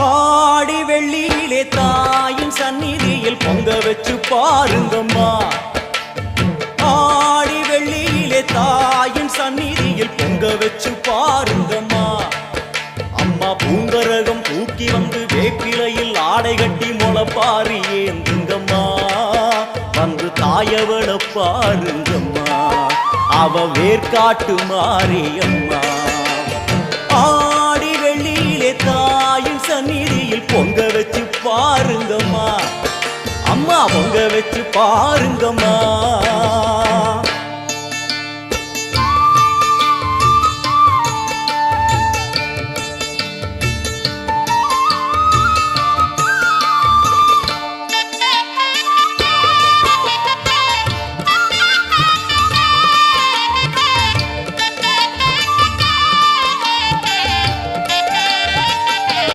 ஆடி வெள்ளியிலே தாயின் சந்நிதியில் பொங்க வச்சு பாருங்கம்மா. ஆடி வெள்ளியிலே தாயின் சந்நிதியில் பொங்க வச்சு பாருங்கம்மா. அம்மா பூங்கரகம் தூக்கி வந்து வேப்பிலையில் ஆடை கட்டி முளைப்பாரி ஏந்துங்கம்மா. வந்து தாயவள பாருங்கம்மா, அவ வேர்காட்டு மாரியம்மா. ஆடி வெள்ளியிலே தாயின் சந்நிதியில் பொங்க வச்சு பாருங்கம்மா. அம்மா பொங்க வச்சு பாருங்கம்மா.